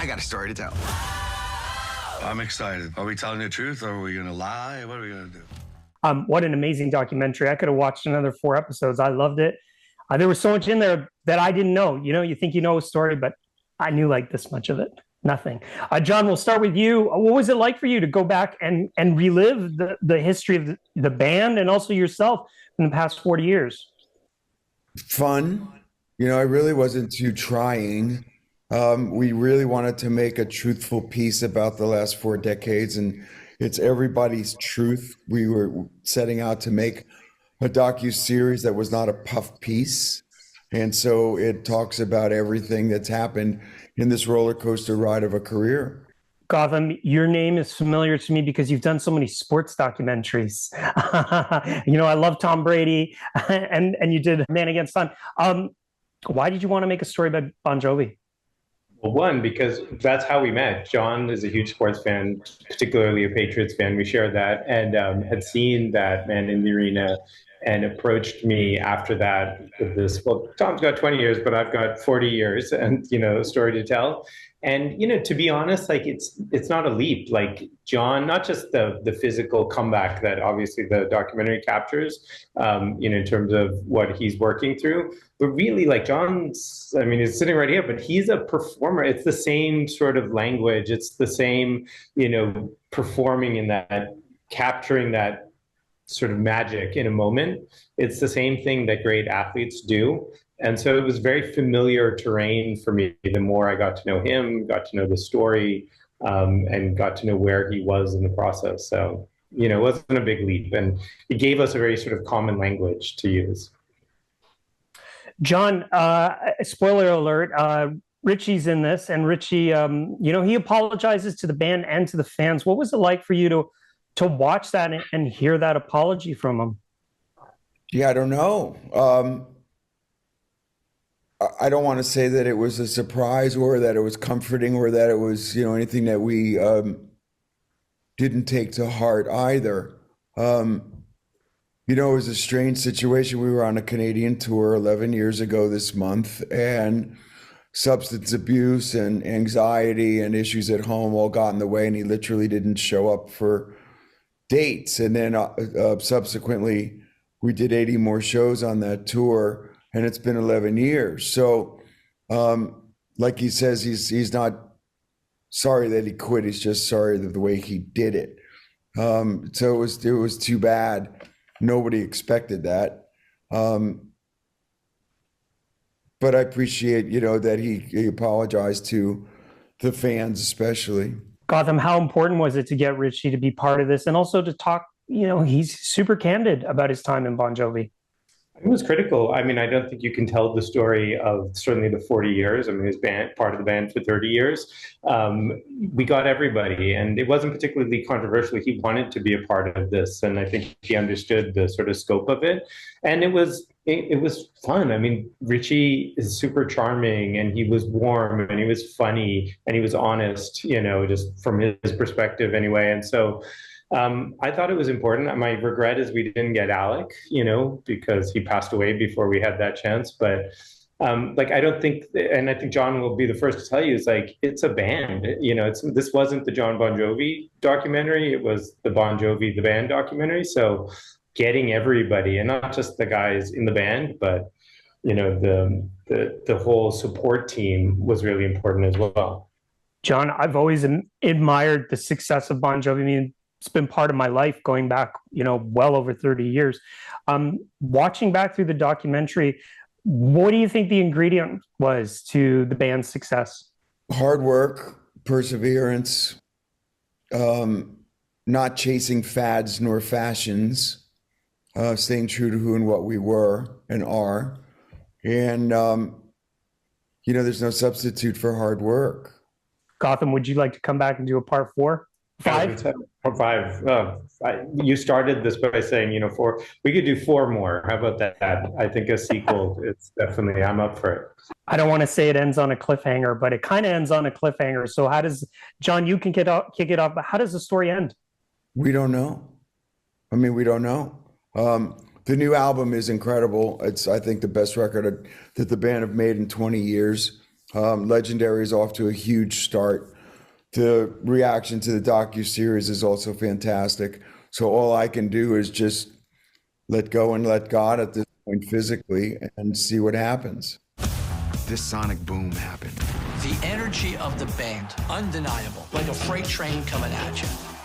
I got a story to tell. I'm excited. Are we telling the truth or are we going to lie? What are we going to do? What an amazing documentary. I could have watched another 4 episodes. I loved it. There was so much in there that I didn't know. You know, you think you know a story, but I knew like this much of it. Nothing. Jon, we'll start with you. What was it like for you to go back and relive the history of the band and also yourself in the past 40 years? Fun. You know, I really wasn't too trying. We really wanted to make a truthful piece about the last 4 decades, and it's everybody's truth. We were setting out to make a docu-series that was not a puff piece. And so it talks about everything that's happened in this roller coaster ride of a career. Gotham, your name is familiar to me because you've done so many sports documentaries. You know, I love Tom Brady, and you did Man Against Time. Why did you want to make a story about Bon Jovi? Well, one, because that's how we met. Jon is a huge sports fan, particularly a Patriots fan. We shared that and had seen that man in the arena and approached me after that with this, well, Tom's got 20 years, but I've got 40 years and, you know, a story to tell. And, you know, to be honest, like it's not a leap. Like Jon, not just the physical comeback that obviously the documentary captures, you know, in terms of what he's working through, but really like Jon's, I mean, he's sitting right here, but he's a performer. It's the same sort of language. It's the same, you know, performing in that, capturing that sort of magic in a moment. It's the same thing that great athletes do. And so it was very familiar terrain for me. The more I got to know him, got to know the story, and got to know where he was in the process. So, you know, it wasn't a big leap. And it gave us a very sort of common language to use. Jon, spoiler alert, Richie's in this. And Richie, you know, he apologizes to the band and to the fans. What was it like for you to watch that and hear that apology from him? Yeah, I don't know. I don't want to say that it was a surprise or that it was comforting or that it was, you know, anything that we didn't take to heart either. You know, it was a strange situation. We were on a Canadian tour 11 years ago this month, and substance abuse and anxiety and issues at home all got in the way, and he literally didn't show up for dates. And then subsequently, we did 80 more shows on that tour, and it's been 11 years. So, like he says, he's not sorry that he quit. He's just sorry that the way he did it. So it was too bad. Nobody expected that. But I appreciate, you know, that he apologized to the fans, especially. Gotham, how important was it to get Richie to be part of this and also to talk, you know, he's super candid about his time in Bon Jovi. It was critical. I mean, I don't think you can tell the story of certainly the 40 years. I mean, his band, part of the band for 30 years. We got everybody, and it wasn't particularly controversial. He wanted to be a part of this, and I think he understood the sort of scope of it. And it was fun. I mean, Richie is super charming, and he was warm, and he was funny, and he was honest, you know, just from his perspective anyway. And so I thought it was important. My regret is we didn't get Alec, you know, because he passed away before we had that chance. But like, I don't think, and I think Jon will be the first to tell you, is like, it's a band, you know, this wasn't the Jon Bon Jovi documentary. It was the Bon Jovi, the band documentary. So getting everybody, and not just the guys in the band, but, you know, the whole support team was really important as well. Jon, I've always admired the success of Bon Jovi. I mean, it's been part of my life going back, you know, well over 30 years. Watching back through the documentary, what do you think the ingredient was to the band's success? Hard work, perseverance, not chasing fads nor fashions, staying true to who and what we were and are. And, you know, there's no substitute for hard work. Gotham, would you like to come back and do a part 4? 5? Part 5. You started this by saying, you know, 4. We could do 4 more. How about that? I think a sequel, it's definitely, I'm up for it. I don't want to say it ends on a cliffhanger, but it kind of ends on a cliffhanger. So how does, Jon, you can kick it off, but how does the story end? We don't know. I mean, we don't know. The new album is incredible. It's, I think, the best record that the band have made in 20 years. Legendary is off to a huge start. The reaction to the docuseries is also fantastic. So all I can do is just let go and let God at this point physically and see what happens. This sonic boom happened. The energy of the band, undeniable, like a freight train coming at you.